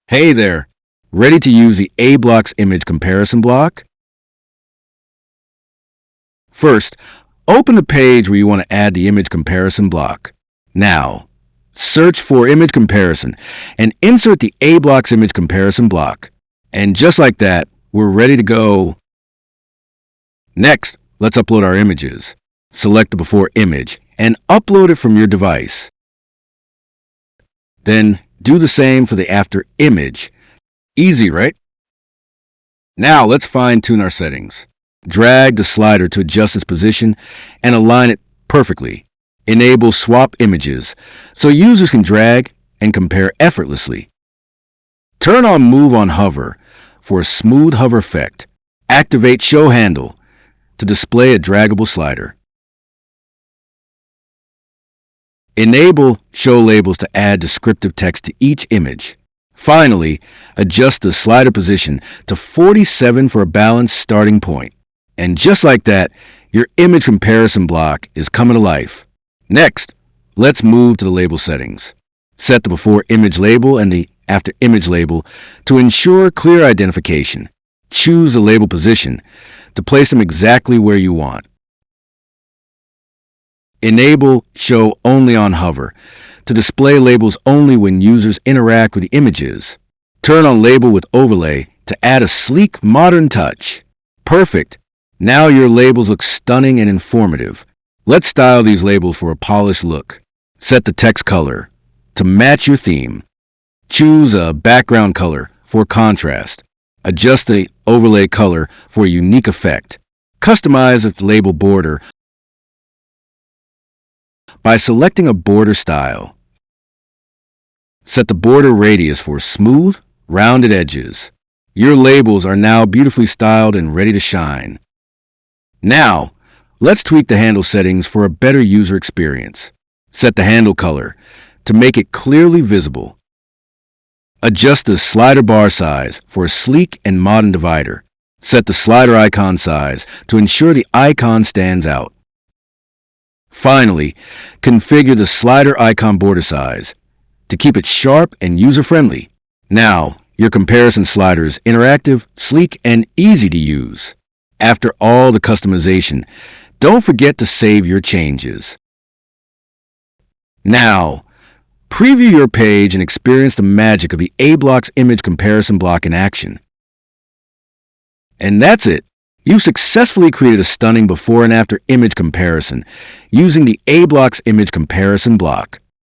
Hey there! Ready to use the aBlocks Image Comparison Block? First, open the page where you want to add the image comparison block. Now, search for Image Comparison and insert the aBlocks Image Comparison Block. And just like that, we're ready to go. Next, let's upload our images. Select the before image and upload it from your device. Then, do the same for the after image. Easy, right? Now let's fine-tune our settings. Drag the slider to adjust its position and align it perfectly. Enable swap images so users can drag and compare effortlessly. Turn on Move on Hover for a smooth hover effect. Activate Show Handle to display a draggable slider. Enable Show Labels to add descriptive text to each image. Finally, adjust the slider position to 47 for a balanced starting point. And just like that, your image comparison block is coming to life. Next, let's move to the label settings. Set the before image label and the after image label to ensure clear identification. Choose the label position to place them exactly where you want. Enable Show Only on Hover to display labels only when users interact with the images. Turn on Label with Overlay to add a sleek, modern touch. Perfect! Now your labels look stunning and informative. Let's style these labels for a polished look. Set the text color to match your theme. Choose a background color for contrast. Adjust the overlay color for a unique effect. Customize the label border by selecting a border style. Set the border radius for smooth, rounded edges. Your labels are now beautifully styled and ready to shine. Now, let's tweak the handle settings for a better user experience. Set the handle color to make it clearly visible. Adjust the slider bar size for a sleek and modern divider. Set the slider icon size to ensure the icon stands out. Finally, configure the slider icon border size to keep it sharp and user-friendly. Now, your comparison slider is interactive, sleek, and easy to use. After all the customization, don't forget to save your changes. Now, preview your page and experience the magic of the aBlocks Image Comparison Block in action. And that's it. You've successfully created a stunning before and after image comparison using the aBlocks Image Comparison Block.